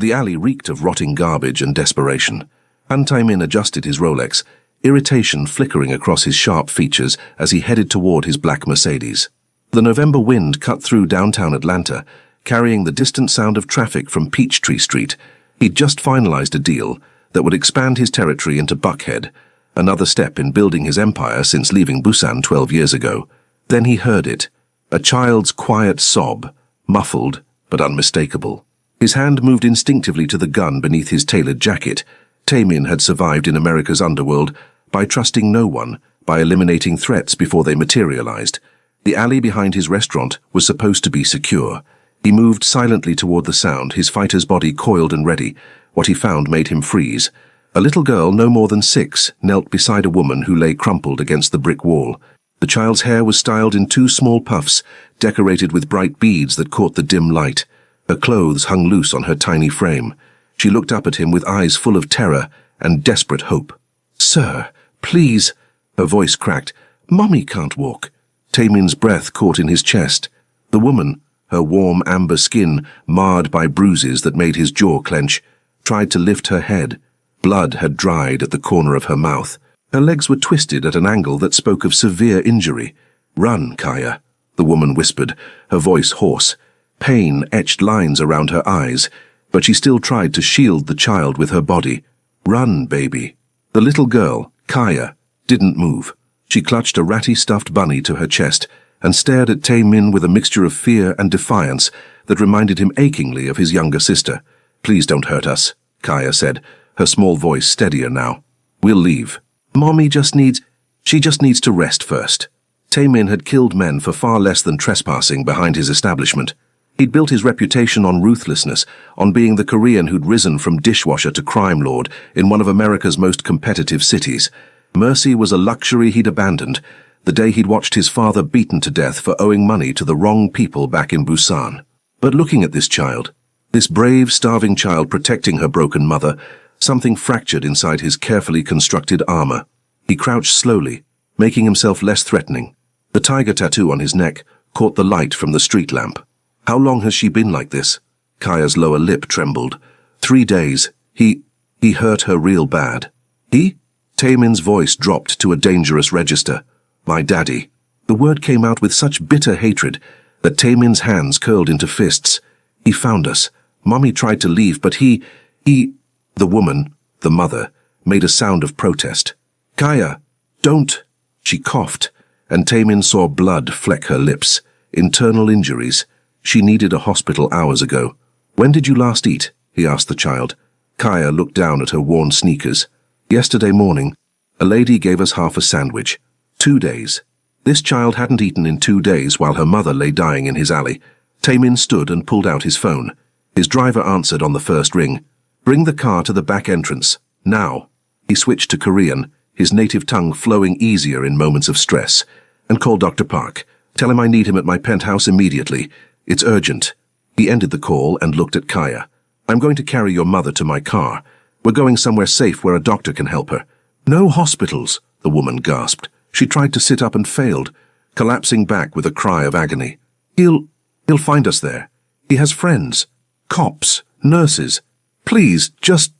The alley reeked of rotting garbage and desperation. Han Tae-min adjusted his Rolex, irritation flickering across his sharp features as he headed toward his black Mercedes. The November wind cut through downtown Atlanta, carrying the distant sound of traffic from Peachtree Street. He'd just finalized a deal that would expand his territory into Buckhead, another step in building his empire since leaving Busan 12 years ago. Then he heard it, a child's quiet sob, muffled but unmistakable. His hand moved instinctively to the gun beneath his tailored jacket. Tae-min had survived in America's underworld by trusting no one, by eliminating threats before they materialized. The alley behind his restaurant was supposed to be secure. He moved silently toward the sound, his fighter's body coiled and ready. What he found made him freeze. A little girl, no more than 6, knelt beside a woman who lay crumpled against the brick wall. The child's hair was styled in 2 small puffs, decorated with bright beads that caught the dim light. Her clothes hung loose on her tiny frame. She looked up at him with eyes full of terror and desperate hope. "Sir, please," her voice cracked. "Mommy can't walk." Tae-min's breath caught in his chest. The woman, her warm amber skin marred by bruises that made his jaw clench, tried to lift her head. Blood had dried at the corner of her mouth. Her legs were twisted at an angle that spoke of severe injury. "Run, Kaya," the woman whispered, her voice hoarse. Pain etched lines around her eyes, but she still tried to shield the child with her body. "Run, baby." The little girl, Kaya, didn't move. She clutched a ratty stuffed bunny to her chest and stared at Tae-min with a mixture of fear and defiance that reminded him achingly of his younger sister. "Please don't hurt us," Kaya said, her small voice steadier now. "We'll leave. Mommy just needs to rest first." Tae-min had killed men for far less than trespassing behind his establishment. He'd built his reputation on ruthlessness, on being the Korean who'd risen from dishwasher to crime lord in one of America's most competitive cities. Mercy was a luxury he'd abandoned the day he'd watched his father beaten to death for owing money to the wrong people back in Busan. But looking at this child, this brave, starving child protecting her broken mother, something fractured inside his carefully constructed armor. He crouched slowly, making himself less threatening. The tiger tattoo on his neck caught the light from the street lamp. "How long has she been like this?" Kaya's lower lip trembled. 3 days. He hurt her real bad. He? Tae-min's voice dropped to a dangerous register. "My daddy." The word came out with such bitter hatred that Tae-min's hands curled into fists. "He found us. Mommy tried to leave, but he... The woman, the mother, made a sound of protest. "Kaya, don't." She coughed, and Tae-min saw blood fleck her lips. Internal injuries. She needed a hospital hours ago. "When did you last eat?" he asked the child. Kaya looked down at her worn sneakers. "Yesterday morning. A lady gave us half a sandwich. 2 days." This child hadn't eaten in 2 days while her mother lay dying in his alley. Tae-min stood and pulled out his phone. His driver answered on the first ring. "Bring the car to the back entrance. Now." He switched to Korean, his native tongue flowing easier in moments of stress. "And call Dr. Park. Tell him I need him at my penthouse immediately. It's urgent." He ended the call and looked at Kaya. "I'm going to carry your mother to my car. We're going somewhere safe where a doctor can help her." "No hospitals," the woman gasped. She tried to sit up and failed, collapsing back with a cry of agony. He'll find us there. He has friends. Cops. Nurses. Please, just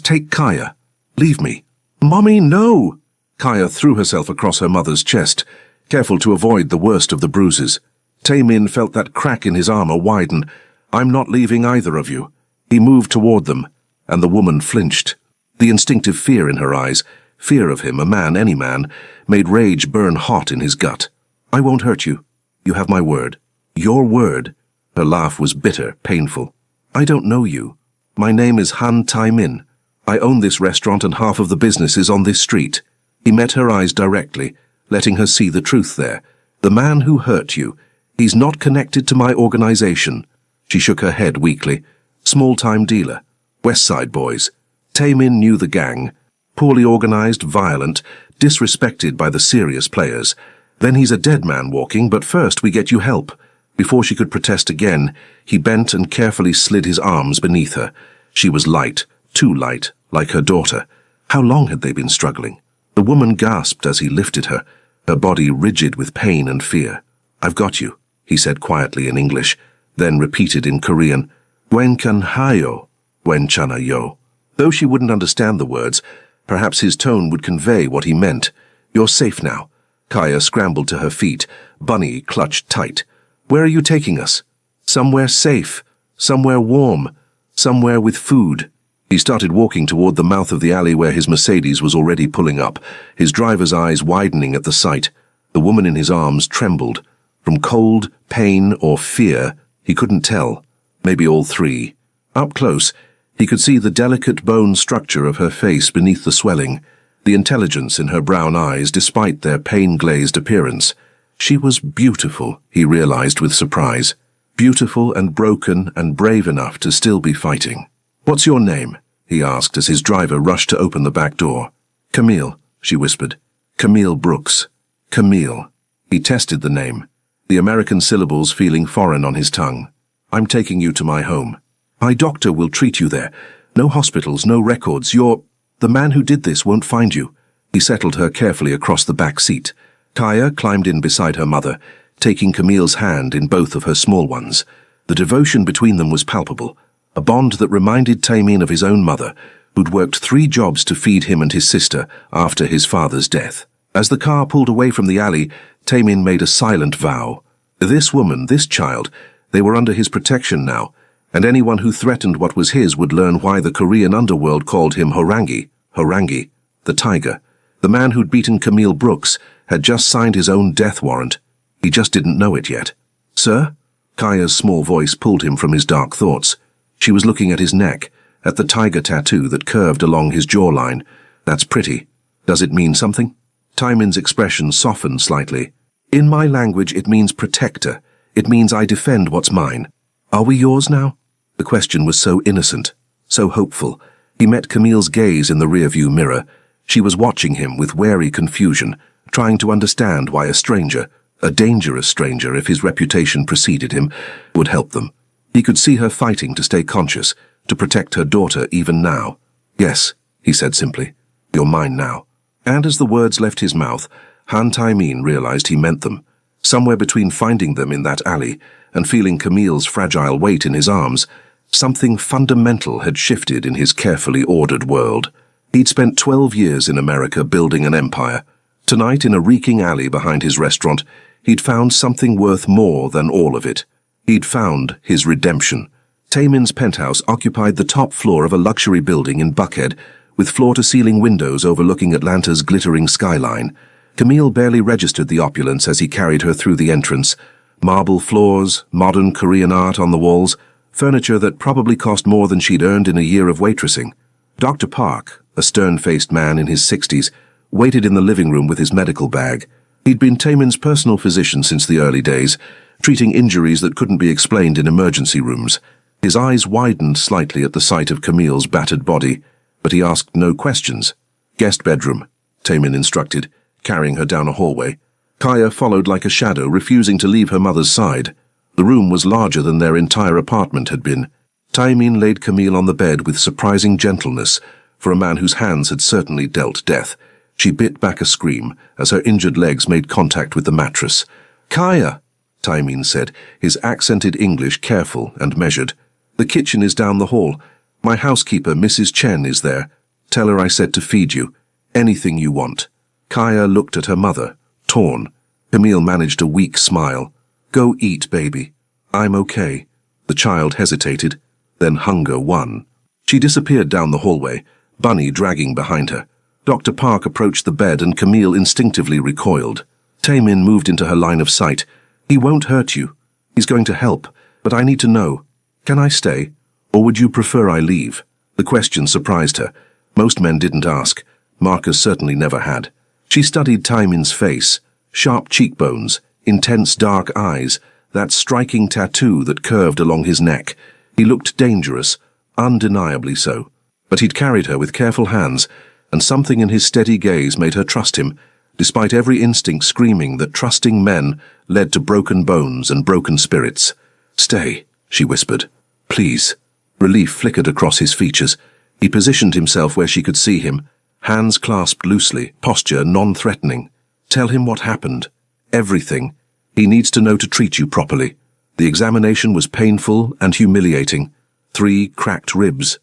take Kaya. Leave me." "Mommy, no!" Kaya threw herself across her mother's chest, careful to avoid the worst of the bruises. Tae-min felt that crack in his armor widen. "I'm not leaving either of you." He moved toward them, and the woman flinched. The instinctive fear in her eyes, fear of him, a man, any man, made rage burn hot in his gut. "I won't hurt you. You have my word." "Your word?" Her laugh was bitter, painful. "I don't know you. My name is Han Tae-min. I own this restaurant and half of the business is on this street." He met her eyes directly, letting her see the truth there. "The man who hurt you, he's not connected to my organization." She shook her head weakly. "Small-time dealer. West Side boys." Tae-min knew the gang. Poorly organized, violent, disrespected by the serious players. "Then he's a dead man walking, but first we get you help." Before she could protest again, he bent and carefully slid his arms beneath her. She was light, too light, like her daughter. How long had they been struggling? The woman gasped as he lifted her, her body rigid with pain and fear. "I've got you," he said quietly in English, then repeated in Korean. "Gwen kan hayo." Wen chana yo. Though she wouldn't understand the words, perhaps his tone would convey what he meant. You're safe now. Kaya scrambled to her feet. Bunny clutched tight. Where are you taking us? Somewhere safe. Somewhere warm. Somewhere with food. He started walking toward the mouth of the alley where his Mercedes was already pulling up, his driver's eyes widening at the sight. The woman in his arms trembled. From cold, pain, or fear, he couldn't tell. Maybe all three. Up close, he could see the delicate bone structure of her face beneath the swelling, the intelligence in her brown eyes despite their pain-glazed appearance. She was beautiful, he realized with surprise. Beautiful and broken and brave enough to still be fighting. What's your name? He asked as his driver rushed to open the back door. Camille, she whispered. Camille Brooks. Camille. He tested the name, the American syllables feeling foreign on his tongue. I'm taking you to my home. My doctor will treat you there. No hospitals, no records. The man who did this won't find you. He settled her carefully across the back seat. Kaya climbed in beside her mother, taking Camille's hand in both of her small ones. The devotion between them was palpable, a bond that reminded Taemin of his own mother, who'd worked 3 jobs to feed him and his sister after his father's death. As the car pulled away from the alley, Taemin made a silent vow. This woman, this child, they were under his protection now, and anyone who threatened what was his would learn why the Korean underworld called him Horangi, the tiger. The man who'd beaten Camille Brooks had just signed his own death warrant. He just didn't know it yet. Sir? Kaya's small voice pulled him from his dark thoughts. She was looking at his neck, at the tiger tattoo that curved along his jawline. That's pretty. Does it mean something? Taemin's expression softened slightly. In my language, it means protector. It means I defend what's mine. Are we yours now? The question was so innocent, so hopeful. He met Camille's gaze in the rearview mirror. She was watching him with wary confusion, trying to understand why a stranger, a dangerous stranger if his reputation preceded him, would help them. He could see her fighting to stay conscious, to protect her daughter even now. Yes, he said simply. You're mine now. And as the words left his mouth, Han Taemin realized he meant them. Somewhere between finding them in that alley and feeling Camille's fragile weight in his arms, something fundamental had shifted in his carefully ordered world. He'd spent 12 years in America building an empire. Tonight, in a reeking alley behind his restaurant, he'd found something worth more than all of it. He'd found his redemption. Taemin's penthouse occupied the top floor of a luxury building in Buckhead, with floor-to-ceiling windows overlooking Atlanta's glittering skyline. Camille barely registered the opulence as he carried her through the entrance. Marble floors, modern Korean art on the walls, furniture that probably cost more than she'd earned in a year of waitressing. Dr. Park, a stern-faced man in his 60s, waited in the living room with his medical bag. He'd been Taemin's personal physician since the early days, treating injuries that couldn't be explained in emergency rooms. His eyes widened slightly at the sight of Camille's battered body, but he asked no questions. Guest bedroom, Taemin instructed, carrying her down a hallway. Kaya followed like a shadow, refusing to leave her mother's side. The room was larger than their entire apartment had been. Taemin laid Camille on the bed with surprising gentleness, for a man whose hands had certainly dealt death. She bit back a scream as her injured legs made contact with the mattress. Kaya, Taemin said, his accented English careful and measured. The kitchen is down the hall. My housekeeper, Mrs. Chen, is there. Tell her I said to feed you. Anything you want. Kaya looked at her mother, torn. Camille managed a weak smile. Go eat, baby. I'm okay. The child hesitated. Then hunger won. She disappeared down the hallway, Bunny dragging behind her. Dr. Park approached the bed and Camille instinctively recoiled. Taemin moved into her line of sight. He won't hurt you. He's going to help, but I need to know. Can I stay? Or would you prefer I leave? The question surprised her. Most men didn't ask. Marcus certainly never had. She studied Taemin's face, sharp cheekbones, intense dark eyes, that striking tattoo that curved along his neck. He looked dangerous, undeniably so. But he'd carried her with careful hands, and something in his steady gaze made her trust him, despite every instinct screaming that trusting men led to broken bones and broken spirits. Stay, she whispered. Please. Relief flickered across his features. He positioned himself where she could see him, hands clasped loosely, posture non-threatening. Tell him what happened. Everything. He needs to know to treat you properly. The examination was painful and humiliating. 3 cracked ribs,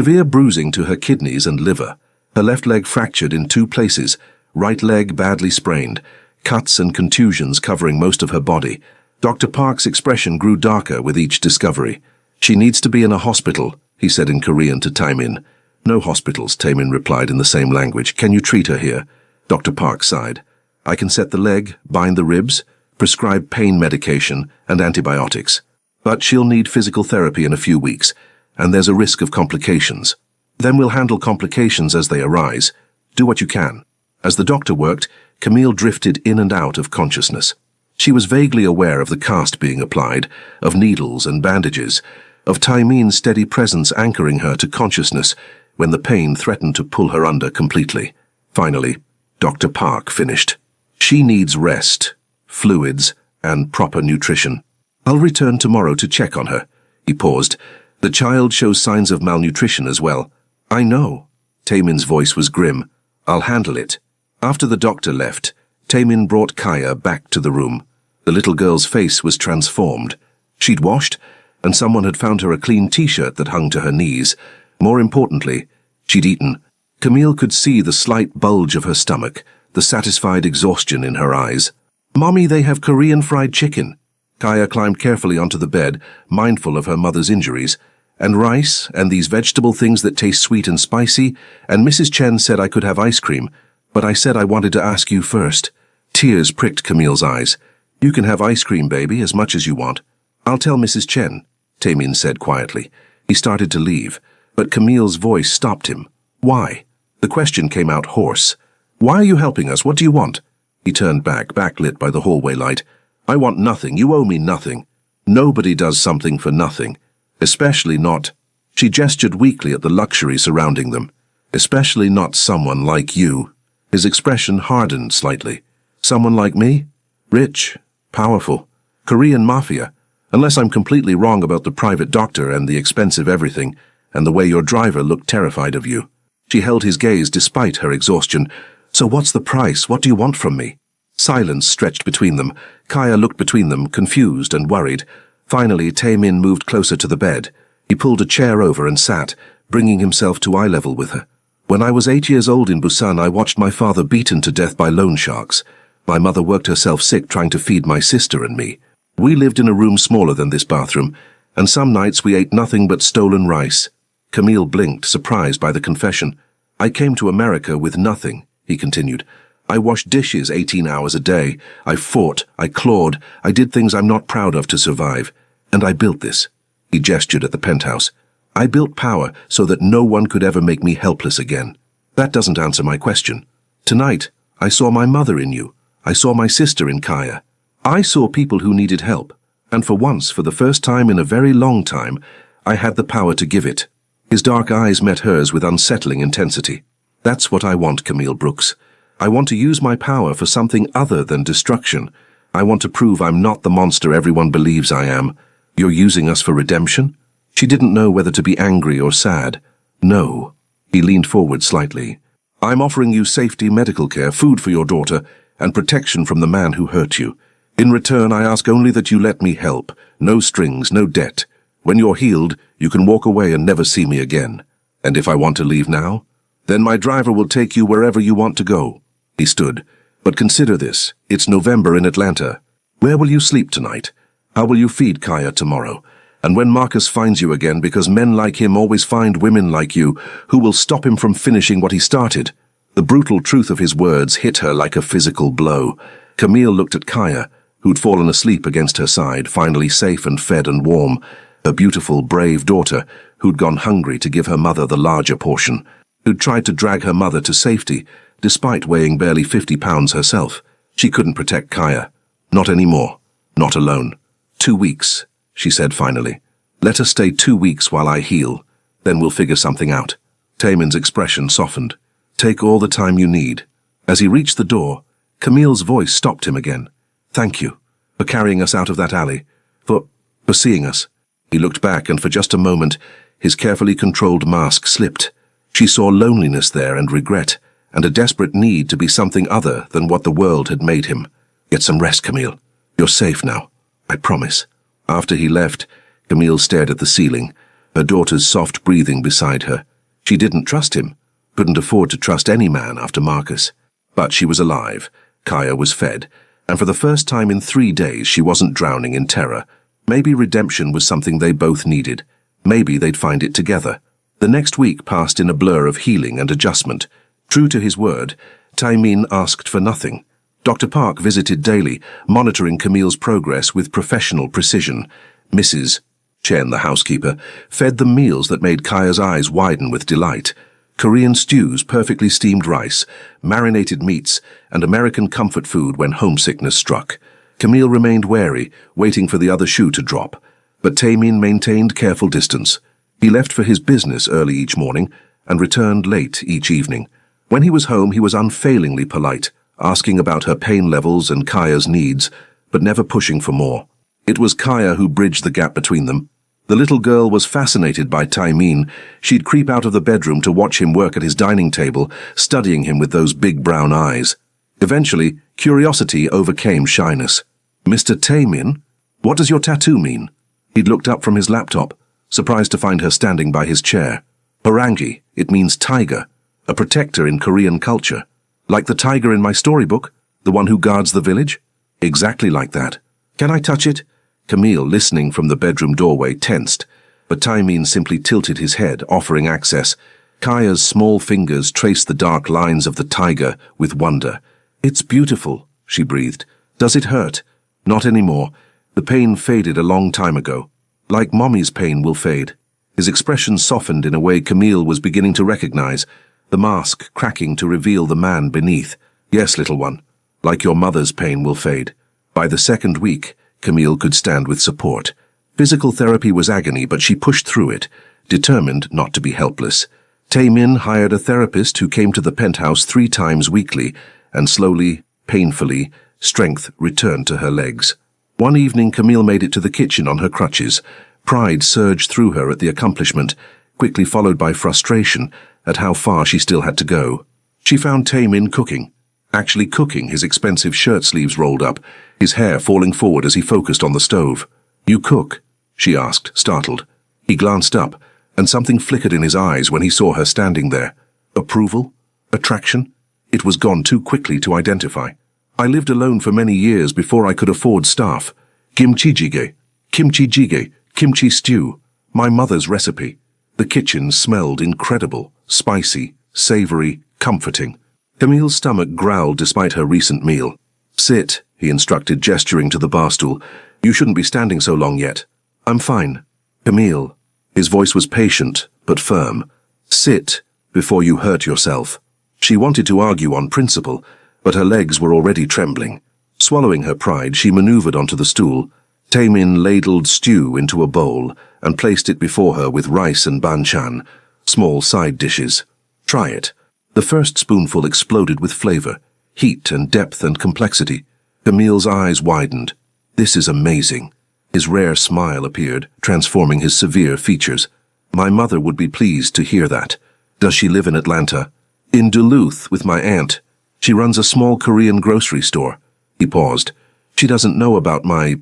Severe bruising to her kidneys and liver. Her left leg fractured in 2 places, right leg badly sprained, cuts and contusions covering most of her body. Dr. Park's expression grew darker with each discovery. She needs to be in a hospital, he said in Korean to Tae-min. No hospitals, Tae-min replied in the same language. Can you treat her here? Dr. Park sighed. I can set the leg, bind the ribs, prescribe pain medication and antibiotics. But she'll need physical therapy in a few weeks, and there's a risk of complications. Then we'll handle complications as they arise. Do what you can. As the doctor worked, Camille drifted in and out of consciousness. She was vaguely aware of the cast being applied, of needles and bandages, of Tae-min's steady presence anchoring her to consciousness when the pain threatened to pull her under completely. Finally, Dr. Park finished. She needs rest, fluids, and proper nutrition. I'll return tomorrow to check on her. He paused. The child shows signs of malnutrition as well. I know. Tae-min's voice was grim. I'll handle it. After the doctor left, Tae-min brought Kaya back to the room. The little girl's face was transformed. She'd washed, and someone had found her a clean t-shirt that hung to her knees. More importantly, she'd eaten. Camille could see the slight bulge of her stomach, the satisfied exhaustion in her eyes. Mommy, they have Korean fried chicken. Kaya climbed carefully onto the bed, mindful of her mother's injuries. And rice, and these vegetable things that taste sweet and spicy, and Mrs. Chen said I could have ice cream, but I said I wanted to ask you first. Tears pricked Camille's eyes. You can have ice cream, baby, as much as you want. I'll tell Mrs. Chen, Tae-min said quietly. He started to leave, but Camille's voice stopped him. Why? The question came out hoarse. Why are you helping us? What do you want? He turned back, backlit by the hallway light. I want nothing. You owe me nothing. Nobody does something for nothing. Especially not. She gestured weakly at the luxury surrounding them. Especially not someone like you. His expression hardened slightly. Someone like me? Rich, powerful, Korean Mafia. Unless I'm completely wrong about the private doctor and the expensive everything, and the way your driver looked terrified of you. She held his gaze despite her exhaustion. So what's the price? What do you want from me? Silence stretched between them. Kaya looked between them, confused and worried. Finally, Tae-min moved closer to the bed. He pulled a chair over and sat, bringing himself to eye level with her. When I was 8 years old in Busan, I watched my father beaten to death by loan sharks. My mother worked herself sick trying to feed my sister and me. We lived in a room smaller than this bathroom, and some nights we ate nothing but stolen rice. Camille blinked, surprised by the confession. I came to America with nothing, he continued. I washed dishes 18 hours a day. I fought, I clawed, I did things I'm not proud of to survive. And I built this. He gestured at the penthouse. I built power so that no one could ever make me helpless again. That doesn't answer my question. Tonight, I saw my mother in you. I saw my sister in Kaya. I saw people who needed help. And for once, for the first time in a very long time, I had the power to give it. His dark eyes met hers with unsettling intensity. That's what I want, Camille Brooks. I want to use my power for something other than destruction. I want to prove I'm not the monster everyone believes I am. You're using us for redemption? She didn't know whether to be angry or sad. No. He leaned forward slightly. I'm offering you safety, medical care, food for your daughter, and protection from the man who hurt you. In return, I ask only that you let me help. No strings, no debt. When you're healed, you can walk away and never see me again. And if I want to leave now, then my driver will take you wherever you want to go. He stood. But consider this. It's November in Atlanta. Where will you sleep tonight? How will you feed Kaya tomorrow? And when Marcus finds you again, because men like him always find women like you, who will stop him from finishing what he started? The brutal truth of his words hit her like a physical blow. Camille looked at Kaya, who'd fallen asleep against her side, finally safe and fed and warm. Her beautiful, brave daughter, who'd gone hungry to give her mother the larger portion, who'd tried to drag her mother to safety, despite weighing barely 50 pounds herself. She couldn't protect Kaya. Not anymore. Not alone. 2 weeks, she said finally. Let us stay 2 weeks while I heal. Then we'll figure something out. Tae-min's expression softened. Take all the time you need. As he reached the door, Camille's voice stopped him again. Thank you for carrying us out of that alley. For seeing us. He looked back, and for just a moment, his carefully controlled mask slipped. She saw loneliness there and regret, and a desperate need to be something other than what the world had made him. Get some rest, Camille. You're safe now. I promise. After he left, Camille stared at the ceiling, her daughter's soft breathing beside her. She didn't trust him, couldn't afford to trust any man after Marcus. But she was alive, Kaya was fed, and for the first time in 3 days she wasn't drowning in terror. Maybe redemption was something they both needed. Maybe they'd find it together. The next week passed in a blur of healing and adjustment. True to his word, Taimin asked for nothing. Dr. Park visited daily, monitoring Camille's progress with professional precision. Mrs. Chen, the housekeeper, fed them meals that made Kaya's eyes widen with delight. Korean stews, perfectly steamed rice, marinated meats, and American comfort food when homesickness struck. Camille remained wary, waiting for the other shoe to drop. But Taimin maintained careful distance. He left for his business early each morning and returned late each evening. When he was home, he was unfailingly polite, asking about her pain levels and Kaya's needs, but never pushing for more. It was Kaya who bridged the gap between them. The little girl was fascinated by Taimin. She'd creep out of the bedroom to watch him work at his dining table, studying him with those big brown eyes. Eventually, curiosity overcame shyness. "Mr. Taimin, what does your tattoo mean?" He'd looked up from his laptop, surprised to find her standing by his chair. "Horangi, it means tiger, a protector in Korean culture. Like the tiger in my storybook, the one who guards the village?" "Exactly like that." "Can I touch it?" Camille, listening from the bedroom doorway, tensed, but Taimin simply tilted his head, offering access. Kaya's small fingers traced the dark lines of the tiger with wonder. "It's beautiful," she breathed. "Does it hurt?" "Not anymore. The pain faded a long time ago. Like Mommy's pain will fade." His expression softened in a way Camille was beginning to recognize, the mask cracking to reveal the man beneath. "Yes, little one. Like your mother's pain will fade." By the second week, Camille could stand with support. Physical therapy was agony, but she pushed through it, determined not to be helpless. Taimin hired a therapist who came to the penthouse 3 times weekly, and slowly, painfully, strength returned to her legs. One evening, Camille made it to the kitchen on her crutches. Pride surged through her at the accomplishment, quickly followed by frustration at how far she still had to go. She found Taimin cooking. Actually cooking, his expensive shirt sleeves rolled up, his hair falling forward as he focused on the stove. "You cook?" she asked, startled. He glanced up, and something flickered in his eyes when he saw her standing there. Approval? Attraction? It was gone too quickly to identify. "I lived alone for many years before I could afford staff. Kimchi jjigae, kimchi stew, my mother's recipe." The kitchen smelled incredible, spicy, savory, comforting. Camille's stomach growled despite her recent meal. "Sit," he instructed, gesturing to the bar stool. "You shouldn't be standing so long yet." "I'm fine." "Camille." His voice was patient, but firm. "Sit, before you hurt yourself." She wanted to argue on principle, but her legs were already trembling. Swallowing her pride, she maneuvered onto the stool. Taimin ladled stew into a bowl and placed it before her with rice and banchan, small side dishes. "Try it." The first spoonful exploded with flavor, heat and depth and complexity. Camille's eyes widened. "This is amazing." His rare smile appeared, transforming his severe features. "My mother would be pleased to hear that." "Does she live in Atlanta?" "In Duluth with my aunt. She runs a small Korean grocery store." He paused. "She doesn't know about my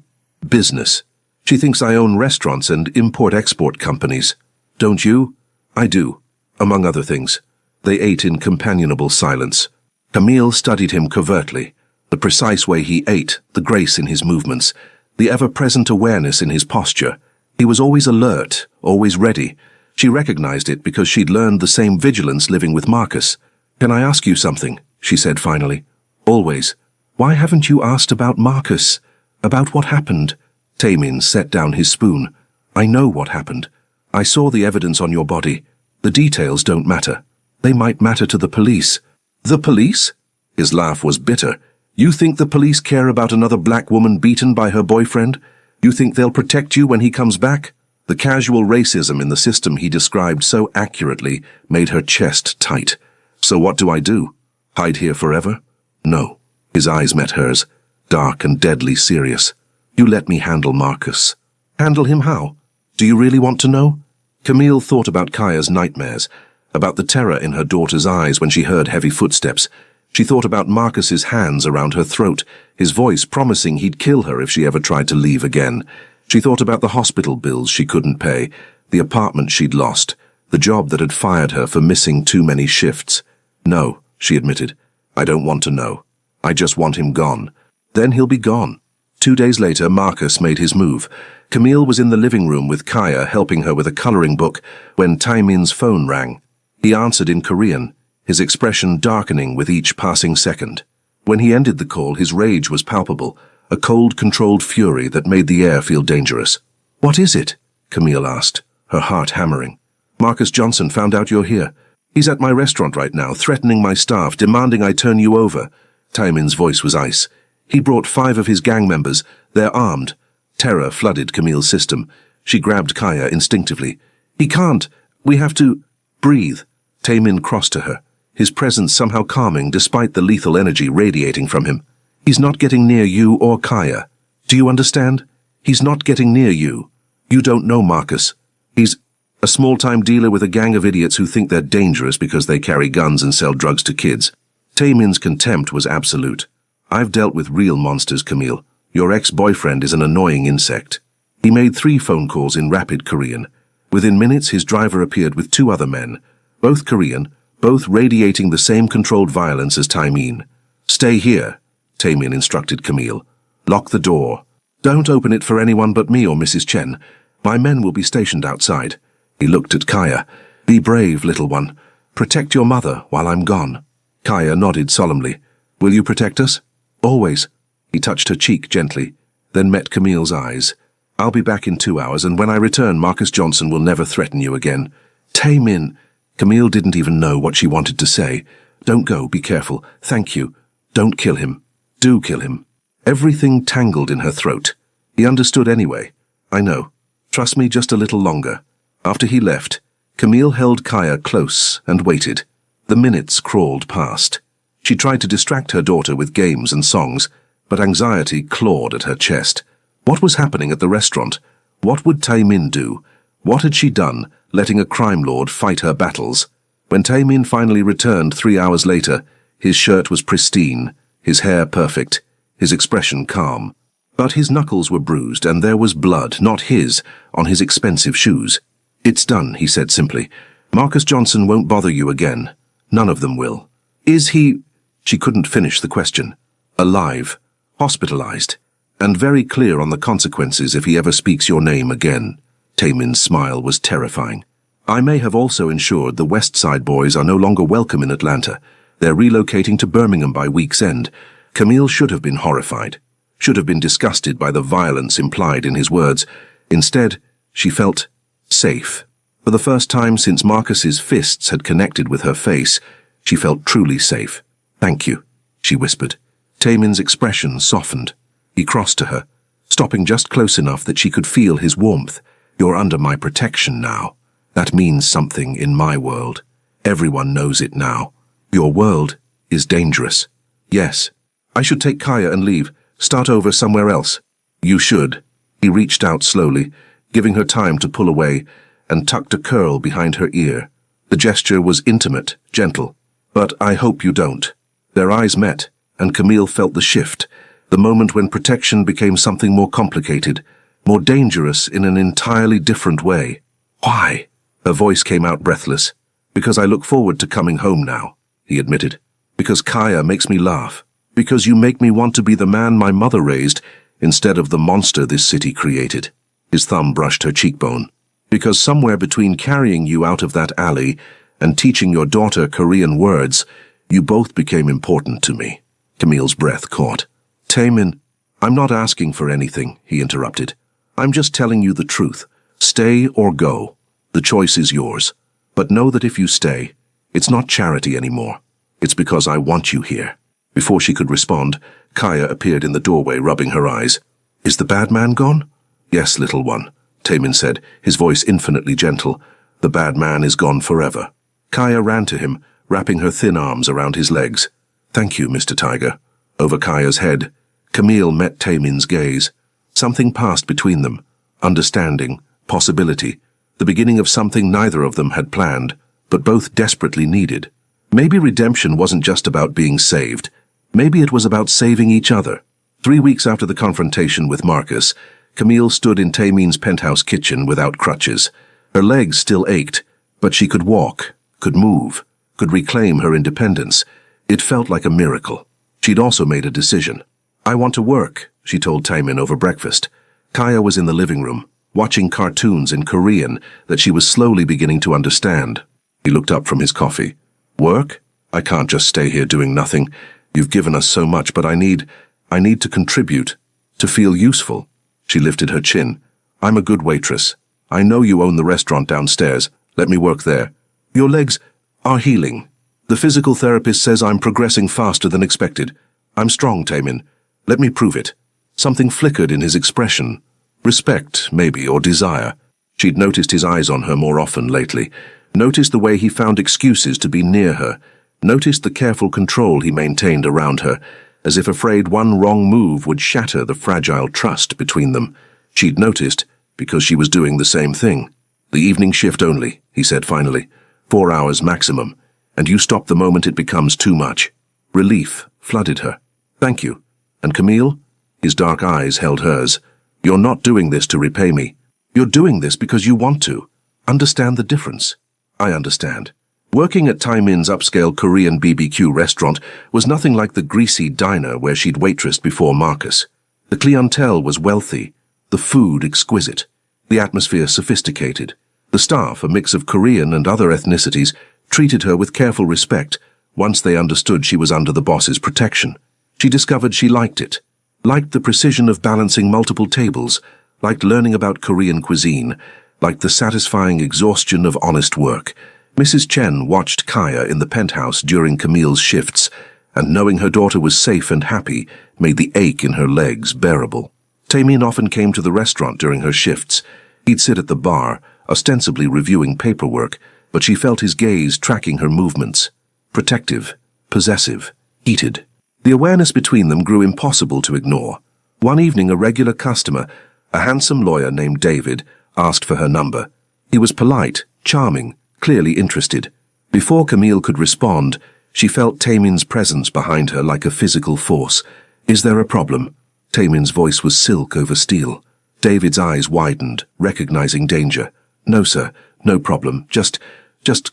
business. She thinks I own restaurants and import-export companies." "Don't you?" "I do, among other things." They ate in companionable silence. Camille studied him covertly. The precise way he ate, the grace in his movements, the ever-present awareness in his posture. He was always alert, always ready. She recognized it because she'd learned the same vigilance living with Marcus. "Can I ask you something?" she said finally. "Always." "Why haven't you asked about Marcus? About what happened?" Taimin set down his spoon. "I know what happened. I saw the evidence on your body. The details don't matter. They might matter to the police." "The police?" His laugh was bitter. "You think the police care about another black woman beaten by her boyfriend? You think they'll protect you when he comes back?" The casual racism in the system he described so accurately made her chest tight. "So what do I do? Hide here forever?" "No." His eyes met hers, dark and deadly serious. "You let me handle Marcus." "Handle him how? Do you really want to know?" Camille thought about Kaya's nightmares, about the terror in her daughter's eyes when she heard heavy footsteps. She thought about Marcus's hands around her throat, his voice promising he'd kill her if she ever tried to leave again. She thought about the hospital bills she couldn't pay, the apartment she'd lost, The job that had fired her for missing too many shifts. No, she admitted. I don't want to know. I just want him gone. Then he'll be gone. 2 days later, Marcus made his move. Camille was in the living room with Kaya helping her with a coloring book when Tae-min's phone rang. He answered in Korean, his expression darkening with each passing second. When he ended the call, his rage was palpable, a cold, controlled fury that made the air feel dangerous. What is it? Camille asked, her heart hammering. Marcus Johnson found out you're here. He's at my restaurant right now, threatening my staff, demanding I turn you over. Tae-min's voice was ice. He brought 5 of his gang members. They're armed. Terror flooded Camille's system. She grabbed Kaya instinctively. He can't. We have to... Breathe. Tae-min crossed to her, his presence somehow calming despite the lethal energy radiating from him. He's not getting near you or Kaya. Do you understand? He's not getting near you. You don't know Marcus. He's a small-time dealer with a gang of idiots who think they're dangerous because they carry guns and sell drugs to kids. Tae-min's contempt was absolute. I've dealt with real monsters, Camille. Your ex-boyfriend is an annoying insect. He made 3 phone calls in rapid Korean. Within minutes, his driver appeared with 2 other men, both Korean, both radiating the same controlled violence as Tae-min. Stay here, Tae-min instructed Camille. Lock the door. Don't open it for anyone but me or Mrs. Chen. My men will be stationed outside. He looked at Kaya. Be brave, little one. Protect your mother while I'm gone. Kaya nodded solemnly. Will you protect us? Always. He touched her cheek gently, then met Camille's eyes. I'll be back in 2 hours, and when I return, Marcus Johnson will never threaten you again. Tae-min. Camille didn't even know what she wanted to say. Don't go, be careful. Thank you. Don't kill him. Do kill him. Everything tangled in her throat. He understood anyway. I know. Trust me just a little longer. After he left, Camille held Kaya close and waited. The minutes crawled past. She tried to distract her daughter with games and songs, but anxiety clawed at her chest. What was happening at the restaurant? What would Tae-min do? What had she done, letting a crime lord fight her battles? When Tae-min finally returned 3 hours later, his shirt was pristine, his hair perfect, his expression calm. But his knuckles were bruised, and there was blood, not his, on his expensive shoes. It's done, he said simply. Marcus Johnson won't bother you again. None of them will. Is he... She couldn't finish the question. Alive, hospitalized, and very clear on the consequences if he ever speaks your name again. Tae-min's smile was terrifying. I may have also ensured the West Side boys are no longer welcome in Atlanta. They're relocating to Birmingham by week's end. Camille should have been horrified, should have been disgusted by the violence implied in his words. Instead, she felt safe. For the first time since Marcus's fists had connected with her face, she felt truly safe. Thank you, she whispered. Tae-min's expression softened. He crossed to her, stopping just close enough that she could feel his warmth. You're under my protection now. That means something in my world. Everyone knows it now. Your world is dangerous. Yes. I should take Kaya and leave. Start over somewhere else. You should. He reached out slowly, giving her time to pull away, and tucked a curl behind her ear. The gesture was intimate, gentle. But I hope you don't. Their eyes met, and Camille felt the shift, the moment when protection became something more complicated, more dangerous in an entirely different way. Why? Her voice came out breathless. Because I look forward to coming home now, he admitted. Because Kaya makes me laugh. Because you make me want to be the man my mother raised instead of the monster this city created. His thumb brushed her cheekbone. Because somewhere between carrying you out of that alley and teaching your daughter Korean words, you both became important to me. Camille's breath caught. Tae-min, I'm not asking for anything, he interrupted. I'm just telling you the truth. Stay or go. The choice is yours. But know that if you stay, it's not charity anymore. It's because I want you here. Before she could respond, Kaya appeared in the doorway, rubbing her eyes. Is the bad man gone? Yes, little one, Tae-min said, his voice infinitely gentle. The bad man is gone forever. Kaya ran to him, wrapping her thin arms around his legs. Thank you, Mr. Tiger. Over Kaya's head, Camille met Tae-min's gaze. Something passed between them. Understanding, possibility, the beginning of something neither of them had planned, but both desperately needed. Maybe redemption wasn't just about being saved. Maybe it was about saving each other. 3 weeks after the confrontation with Marcus, Camille stood in Tae-min's penthouse kitchen without crutches. Her legs still ached, But she could walk, could move, could reclaim her independence. It felt like a miracle. She'd also made a decision. "I want to work," she told Taemin over breakfast. Kaya was in the living room, watching cartoons in Korean that she was slowly beginning to understand. He looked up from his coffee. "Work? I can't just stay here doing nothing. You've given us so much, but I need to contribute, to feel useful." She lifted her chin. "I'm a good waitress. I know you own the restaurant downstairs. Let me work there. Your legs are healing. The physical therapist says I'm progressing faster than expected. I'm strong, Taemin. Let me prove it." Something flickered in his expression. Respect, maybe, or desire. She'd noticed his eyes on her more often lately. Noticed the way he found excuses to be near her. Noticed the careful control he maintained around her, as if afraid one wrong move would shatter the fragile trust between them. She'd noticed because she was doing the same thing. "The evening shift only," he said finally. 4 hours maximum. And you stop the moment it becomes too much." Relief flooded her. "Thank you. And Camille?" His dark eyes held hers. "You're not doing this to repay me. You're doing this because you want to. Understand the difference." "I understand." Working at Taemin's upscale Korean BBQ restaurant was nothing like the greasy diner where she'd waitressed before Marcus. The clientele was wealthy, the food exquisite, the atmosphere sophisticated. The staff, a mix of Korean and other ethnicities, treated her with careful respect once they understood she was under the boss's protection. She discovered she liked it, liked the precision of balancing multiple tables, liked learning about Korean cuisine, liked the satisfying exhaustion of honest work. Mrs. Chen watched Kaya in the penthouse during Camille's shifts, and knowing her daughter was safe and happy made the ache in her legs bearable. Taemin often came to the restaurant during her shifts. He'd sit at the bar, ostensibly reviewing paperwork, but she felt his gaze tracking her movements. Protective, possessive, heated. The awareness between them grew impossible to ignore. One evening, a regular customer, a handsome lawyer named David, asked for her number. He was polite, charming, clearly interested. Before Camille could respond, she felt Taemin's presence behind her like a physical force. "Is there a problem?" Taemin's voice was silk over steel. David's eyes widened, recognizing danger. "No, sir, no problem. Just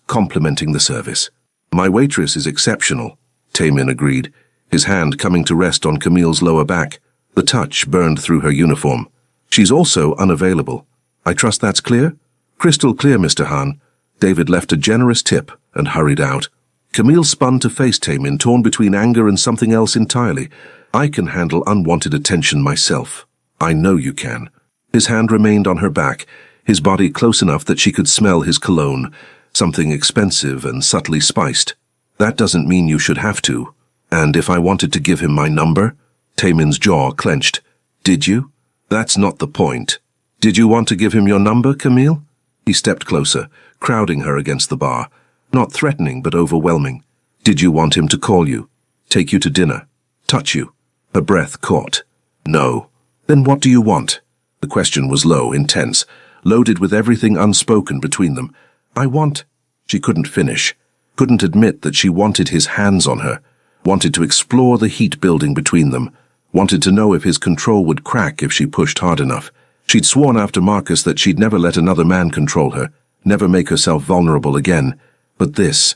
complimenting the service." "My waitress is exceptional," Taemin agreed, his hand coming to rest on Camille's lower back. The touch burned through her uniform. "She's also unavailable. I trust that's clear?" "Crystal clear, Mr. Han." David left a generous tip and hurried out. Camille spun to face Taemin, torn between anger and something else entirely. "I can handle unwanted attention myself." "I know you can." His hand remained on her back, his body close enough that she could smell his cologne, something expensive and subtly spiced. "That doesn't mean you should have to." "And if I wanted to give him my number?" Taemin's jaw clenched. "Did you?" "That's not the point." "Did you want to give him your number, Camille?" He stepped closer, crowding her against the bar. Not threatening, but overwhelming. "Did you want him to call you? Take you to dinner? Touch you?" Her breath caught. "No." "Then what do you want?" The question was low, intense, loaded with everything unspoken between them. "I want—" She couldn't finish, couldn't admit that she wanted his hands on her, wanted to explore the heat building between them, wanted to know if his control would crack if she pushed hard enough. She'd sworn after Marcus that she'd never let another man control her, never make herself vulnerable again. But this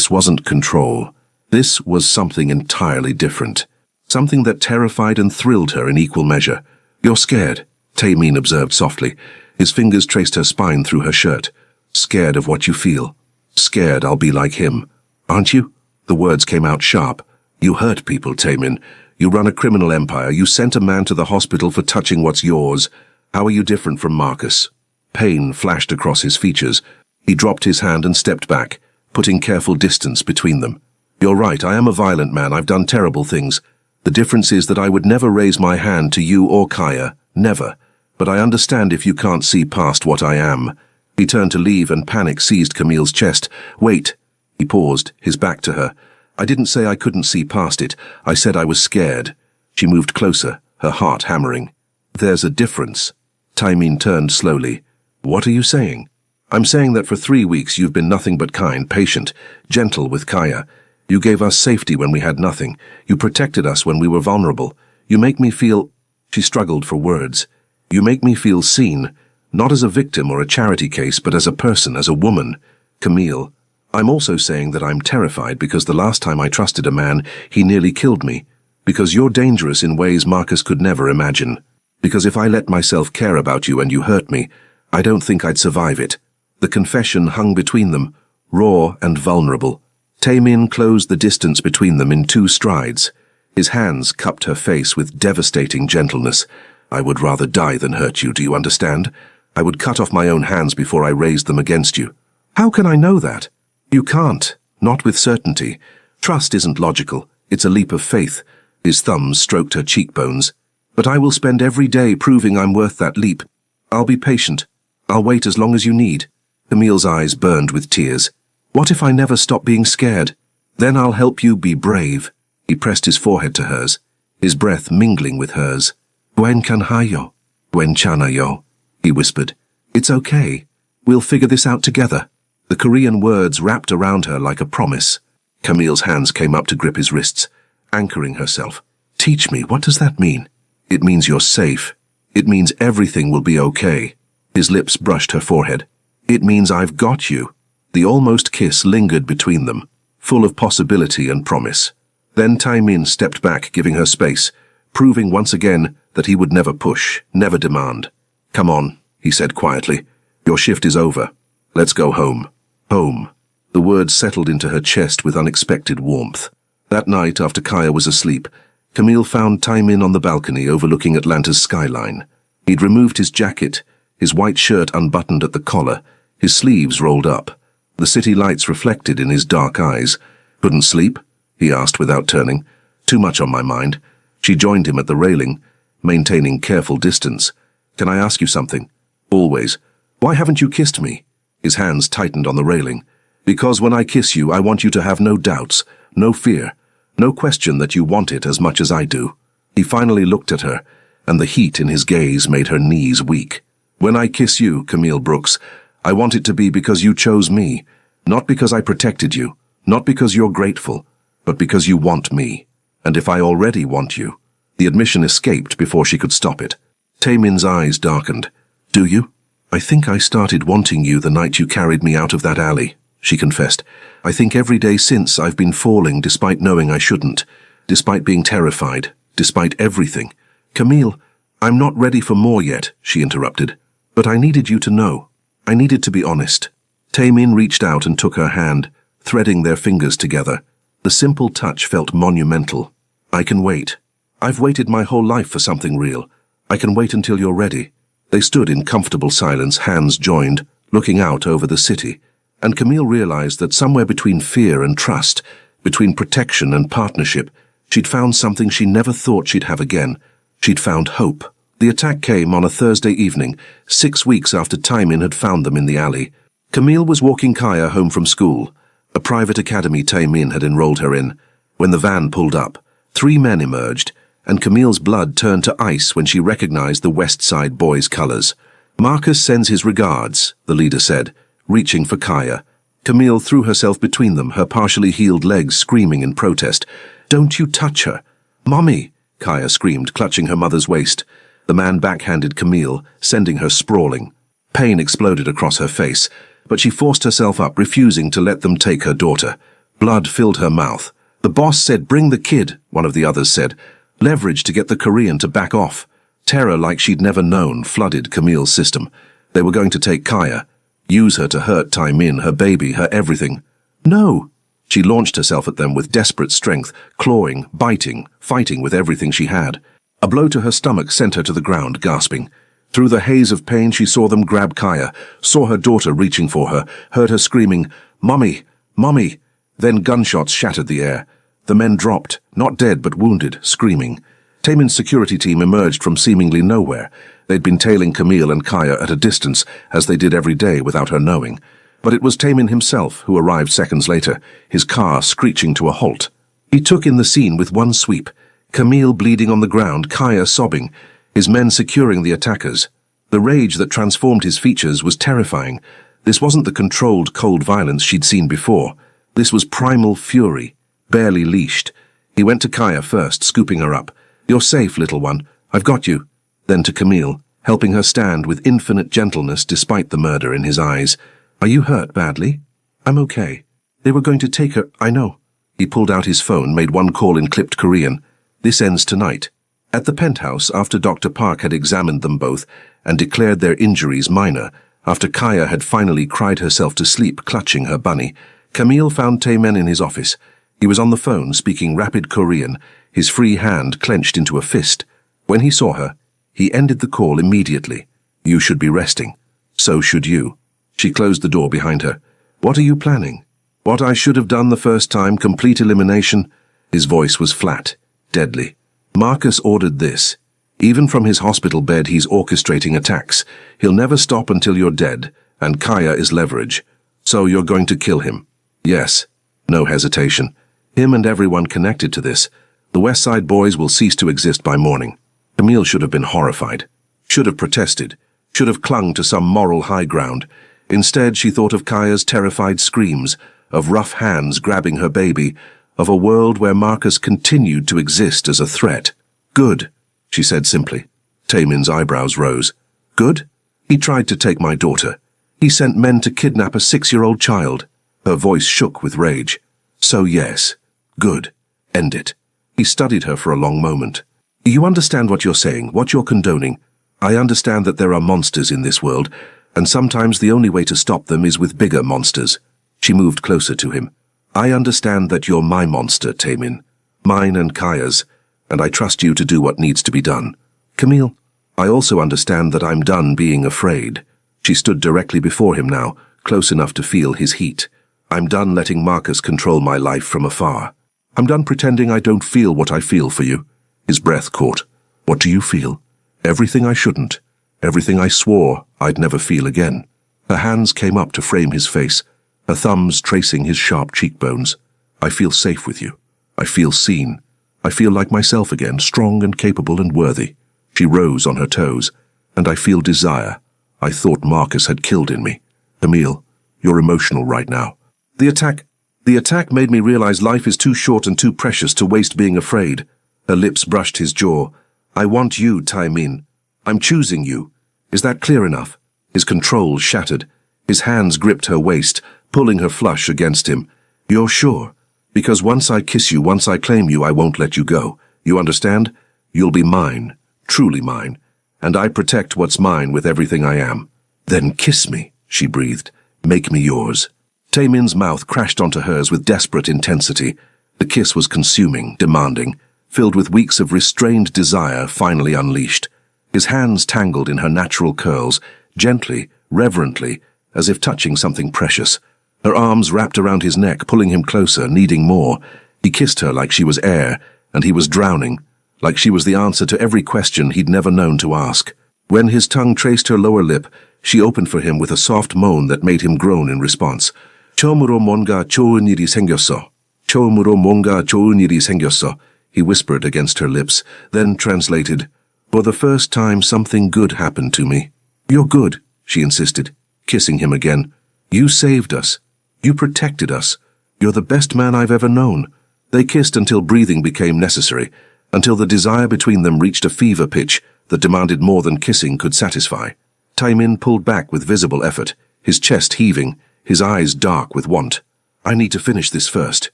wasn't control. This was something entirely different. Something that terrified and thrilled her in equal measure. "You're scared," Taemin observed softly. His fingers traced her spine through her shirt. "Scared of what you feel. Scared I'll be like him. Aren't you?" The words came out sharp. "You hurt people, Taemin. You run a criminal empire. You sent a man to the hospital for touching what's yours. How are you different from Marcus?" Pain flashed across his features. He dropped his hand and stepped back, putting careful distance between them. "You're right, I am a violent man. I've done terrible things. The difference is that I would never raise my hand to you or Kaya. Never. But I understand if you can't see past what I am." He turned to leave and panic seized Camille's chest. "Wait." He paused, his back to her. "I didn't say I couldn't see past it. I said I was scared." She moved closer, her heart hammering. "There's a difference." Taemin turned slowly. "What are you saying?" "I'm saying that for 3 weeks you've been nothing but kind, patient, gentle with Kaya. You gave us safety when we had nothing. You protected us when we were vulnerable. You make me feel—" She struggled for words. "You make me feel seen, not as a victim or a charity case, but as a person, as a woman. Camille, I'm also saying that I'm terrified because the last time I trusted a man, he nearly killed me. Because you're dangerous in ways Marcus could never imagine. Because if I let myself care about you and you hurt me, I don't think I'd survive it. The confession hung between them, raw and vulnerable. Taemin closed the distance between them in 2 strides. His hands cupped her face with devastating gentleness. I would rather die than hurt you, do you understand? I would cut off my own hands before I raised them against you. How can I know that? You can't, not with certainty. Trust isn't logical, it's a leap of faith. His thumbs stroked her cheekbones. But I will spend every day proving I'm worth that leap. I'll be patient. I'll wait as long as you need. Camille's eyes burned with tears. What if I never stop being scared? Then I'll help you be brave. He pressed his forehead to hers, his breath mingling with hers. Gwen kanhayo, Gwen chanayo, he whispered. It's okay. We'll figure this out together. The Korean words wrapped around her like a promise. Camille's hands came up to grip his wrists, anchoring herself. Teach me, what does that mean? It means you're safe. It means everything will be okay. His lips brushed her forehead. It means I've got you. The almost kiss lingered between them, full of possibility and promise. Then Taemin stepped back, giving her space, proving once again that he would never push, never demand. Come on, he said quietly. Your shift is over. Let's go home. Home. The words settled into her chest with unexpected warmth. That night, after Kaya was asleep, Camille found Taemin on the balcony overlooking Atlanta's skyline. He'd removed his jacket, his white shirt unbuttoned at the collar, his sleeves rolled up. The city lights reflected in his dark eyes. Couldn't sleep? He asked without turning. Too much on my mind. She joined him at the railing, maintaining careful distance. Can I ask you something? Always. Why haven't you kissed me? His hands tightened on the railing. Because when I kiss you, I want you to have no doubts, no fear, no question that you want it as much as I do. He finally looked at her, and the heat in his gaze made her knees weak. When I kiss you, Camille Brooks, I want it to be because you chose me, not because I protected you, not because you're grateful, but because you want me. And if I already want you. The admission escaped before she could stop it. Taemin's eyes darkened. Do you? I think I started wanting you the night you carried me out of that alley, she confessed. I think every day since I've been falling despite knowing I shouldn't, despite being terrified, despite everything. Camille, I'm not ready for more yet, she interrupted. But I needed you to know. I needed to be honest. Taemin reached out and took her hand, threading their fingers together. The simple touch felt monumental. I can wait. I've waited my whole life for something real. I can wait until you're ready. They stood in comfortable silence, hands joined, looking out over the city. And Camille realized that somewhere between fear and trust, between protection and partnership, she'd found something she never thought she'd have again. She'd found hope. The attack came on a Thursday evening, 6 weeks after Taemin had found them in the alley. Camille was walking Kaya home from school, a private academy Taemin had enrolled her in. When the van pulled up, 3 men emerged, and Camille's blood turned to ice when she recognized the West Side Boys' colors. Marcus sends his regards, the leader said, reaching for Kaya. Camille threw herself between them, her partially healed legs screaming in protest. Don't you touch her. Mommy, Kaya screamed, clutching her mother's waist. The man backhanded Camille, sending her sprawling. Pain exploded across her face, but she forced herself up, refusing to let them take her daughter. Blood filled her mouth. The boss said, bring the kid, one of the others said. Leverage to get the Korean to back off. Terror like she'd never known flooded Camille's system. They were going to take Kaya, use her to hurt Taemin, her baby, her everything. No! She launched herself at them with desperate strength, clawing, biting, fighting with everything she had. A blow to her stomach sent her to the ground, gasping. Through the haze of pain she saw them grab Kaya, saw her daughter reaching for her, heard her screaming, Mommy! Mommy! Then gunshots shattered the air. The men dropped, not dead but wounded, screaming. Taemin's security team emerged from seemingly nowhere. They'd been tailing Camille and Kaya at a distance, as they did every day without her knowing. But it was Taemin himself who arrived seconds later, his car screeching to a halt. He took in the scene with one sweep. Camille bleeding on the ground, Kaya sobbing, his men securing the attackers. The rage that transformed his features was terrifying. This wasn't the controlled, cold violence she'd seen before. This was primal fury, barely leashed. He went to Kaya first, scooping her up. You're safe, little one. I've got you. Then to Camille, helping her stand with infinite gentleness despite the murder in his eyes. Are you hurt badly? I'm okay. They were going to take her, I know. He pulled out his phone, made one call in clipped Korean. This ends tonight. At the penthouse, after Dr. Park had examined them both and declared their injuries minor, after Kaya had finally cried herself to sleep clutching her bunny, Camille found Taemin in his office. He was on the phone speaking rapid Korean, his free hand clenched into a fist. When he saw her, he ended the call immediately. You should be resting. So should you. She closed the door behind her. What are you planning? What I should have done the first time, complete elimination? His voice was flat, deadly. Marcus ordered this. Even from his hospital bed he's orchestrating attacks. He'll never stop until you're dead, and Kaya is leverage. So you're going to kill him? Yes. No hesitation. Him and everyone connected to this. The West Side Boys will cease to exist by morning. Camille should have been horrified. Should have protested. Should have clung to some moral high ground. Instead, she thought of Kaya's terrified screams, of rough hands grabbing her baby, of a world where Marcus continued to exist as a threat. Good, she said simply. Taemin's eyebrows rose. Good? He tried to take my daughter. He sent men to kidnap a 6-year-old child. Her voice shook with rage. So yes. Good. End it. He studied her for a long moment. You understand what you're saying, what you're condoning. I understand that there are monsters in this world, and sometimes the only way to stop them is with bigger monsters. She moved closer to him. I understand that you're my monster, Taemin. Mine and Kaya's, and I trust you to do what needs to be done. Camille, I also understand that I'm done being afraid. She stood directly before him now, close enough to feel his heat. I'm done letting Marcus control my life from afar. I'm done pretending I don't feel what I feel for you. His breath caught. What do you feel? Everything I shouldn't. Everything I swore I'd never feel again. Her hands came up to frame his face, her thumbs tracing his sharp cheekbones. I feel safe with you. I feel seen. I feel like myself again, strong and capable and worthy. She rose on her toes. And I feel desire. I thought Marcus had killed in me. Camille, you're emotional right now. The attack made me realize life is too short and too precious to waste being afraid. Her lips brushed his jaw. I want you, Taemin. I'm choosing you. Is that clear enough? His control shattered. His hands gripped her waist, pulling her flush against him. You're sure? Because once I kiss you, once I claim you, I won't let you go. You understand? You'll be mine, truly mine, and I protect what's mine with everything I am. Then kiss me, she breathed. Make me yours. Taemin's mouth crashed onto hers with desperate intensity. The kiss was consuming, demanding, filled with weeks of restrained desire finally unleashed. His hands tangled in her natural curls, gently, reverently, as if touching something precious. Her arms wrapped around his neck, pulling him closer, needing more. He kissed her like she was air, and he was drowning, like she was the answer to every question he'd never known to ask. When his tongue traced her lower lip, she opened for him with a soft moan that made him groan in response. 처음으로 뭔가 좋은 일이 생겼어. 처음으로 뭔가 좋은 일이 생겼어, he whispered against her lips, then translated, For the first time something good happened to me. You're good, she insisted, kissing him again. You saved us. You protected us. You're the best man I've ever known. They kissed until breathing became necessary, until the desire between them reached a fever pitch that demanded more than kissing could satisfy. Taemin pulled back with visible effort, his chest heaving, his eyes dark with want. I need to finish this first,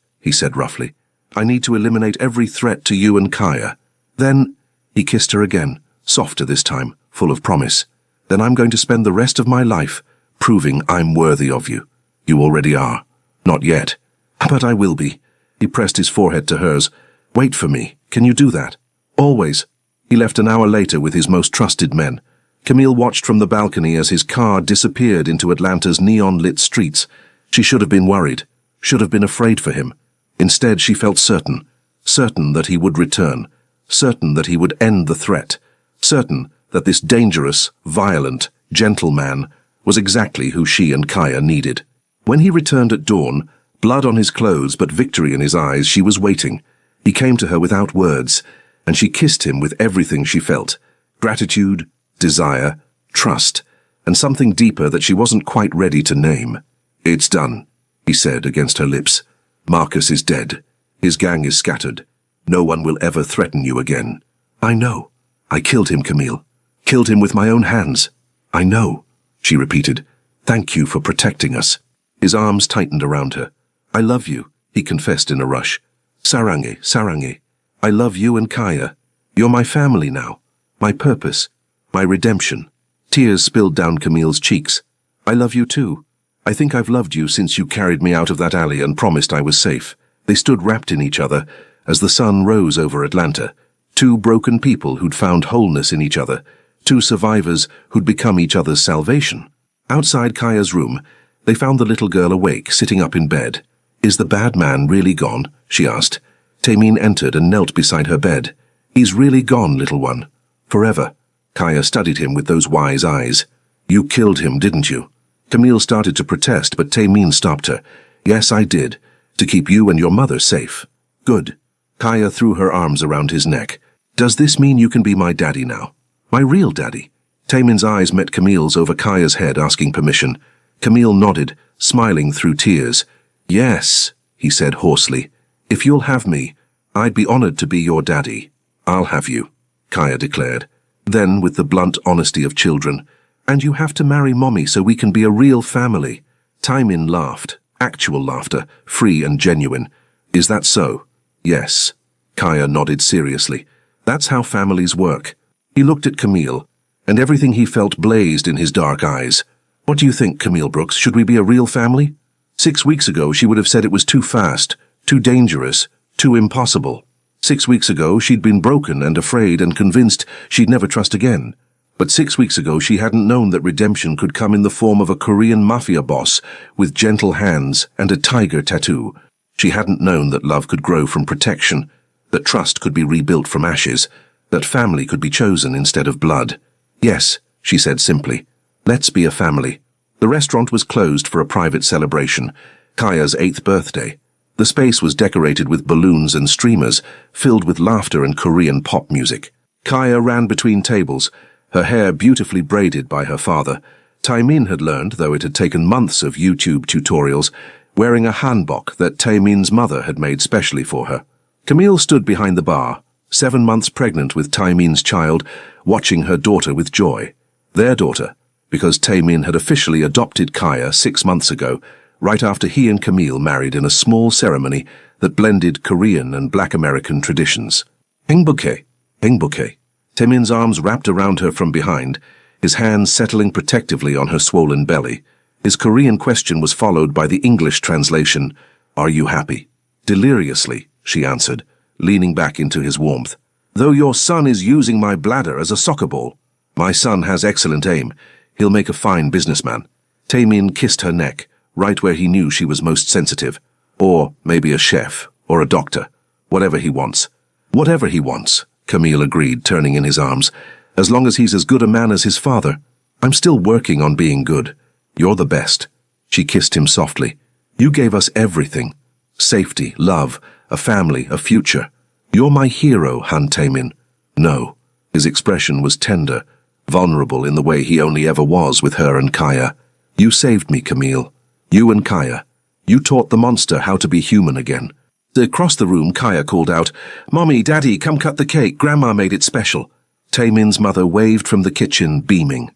he said roughly. I need to eliminate every threat to you and Kaya. Then, he kissed her again, softer this time, full of promise. Then I'm going to spend the rest of my life proving I'm worthy of you. You already are. Not yet. But I will be. He pressed his forehead to hers. Wait for me. Can you do that? Always. He left an hour later with his most trusted men. Camille watched from the balcony as his car disappeared into Atlanta's neon-lit streets. She should have been worried, should have been afraid for him. Instead, she felt certain that he would return, certain that he would end the threat, certain that this dangerous, violent, gentle man was exactly who she and Kaya needed. When he returned at dawn, blood on his clothes but victory in his eyes, she was waiting. He came to her without words, and she kissed him with everything she felt, gratitude, desire, trust, and something deeper that she wasn't quite ready to name. It's done, he said against her lips. Marcus is dead. His gang is scattered. No one will ever threaten you again. I know. I killed him, Camille. Killed him with my own hands. I know, she repeated. Thank you for protecting us. His arms tightened around her. I love you, he confessed in a rush. Sarangi, Sarangi. I love you and Kaya. You're my family now. My purpose. My redemption. Tears spilled down Camille's cheeks. I love you too. I think I've loved you since you carried me out of that alley and promised I was safe. They stood wrapped in each other as the sun rose over Atlanta. Two broken people who'd found wholeness in each other. Two survivors who'd become each other's salvation. Outside Kaya's room, they found the little girl awake, sitting up in bed. Is the bad man really gone? She asked. Taemin entered and knelt beside her bed. He's really gone, little one. Forever. Kaya studied him with those wise eyes. You killed him, didn't you? Camille started to protest, but Taemin stopped her. Yes, I did. To keep you and your mother safe. Good. Kaya threw her arms around his neck. Does this mean you can be my daddy now? My real daddy? Taemin's eyes met Camille's over Kaya's head, asking permission. Camille nodded, smiling through tears. Yes, he said hoarsely. If you'll have me, I'd be honored to be your daddy. I'll have you, Kaya declared. Then, with the blunt honesty of children, and you have to marry Mommy so we can be a real family. Taemin laughed, actual laughter, free and genuine. Is that so? Yes. Kaya nodded seriously. That's how families work. He looked at Camille, and everything he felt blazed in his dark eyes. What do you think, Camille Brooks? Should we be a real family? 6 weeks ago, she would have said it was too fast, too dangerous, too impossible. 6 weeks ago, she'd been broken and afraid and convinced she'd never trust again. But 6 weeks ago, she hadn't known that redemption could come in the form of a Korean Mafia boss with gentle hands and a tiger tattoo. She hadn't known that love could grow from protection, that trust could be rebuilt from ashes, that family could be chosen instead of blood. Yes, she said simply. Let's be a family. The restaurant was closed for a private celebration, Kaya's 8th birthday. The space was decorated with balloons and streamers, filled with laughter and Korean pop music. Kaya ran between tables, her hair beautifully braided by her father. Taemin had learned, though it had taken months of YouTube tutorials, wearing a hanbok that Taemin's mother had made specially for her. Camille stood behind the bar, 7 months pregnant with Taemin's child, watching her daughter with joy. Their daughter, because Taemin had officially adopted Kaya 6 months ago, right after he and Camille married in a small ceremony that blended Korean and Black American traditions. Hengbuke, Hengbuke. Taemin's arms wrapped around her from behind, his hands settling protectively on her swollen belly. His Korean question was followed by the English translation, Are you happy? Deliriously, she answered, leaning back into his warmth. Though your son is using my bladder as a soccer ball. My son has excellent aim. He'll make a fine businessman. Taemin kissed her neck, right where he knew she was most sensitive. Or maybe a chef, or a doctor. Whatever he wants. Whatever he wants, Camille agreed, turning in his arms. As long as he's as good a man as his father. I'm still working on being good. You're the best. She kissed him softly. You gave us everything. Safety, love, a family, a future. You're my hero, Han Taemin. No. His expression was tender, vulnerable in the way he only ever was with her and Kaya. You saved me, Camille. You and Kaya. You taught the monster how to be human again. Across the room, Kaya called out, Mommy, Daddy, come cut the cake. Grandma made it special. Taemin's mother waved from the kitchen, beaming.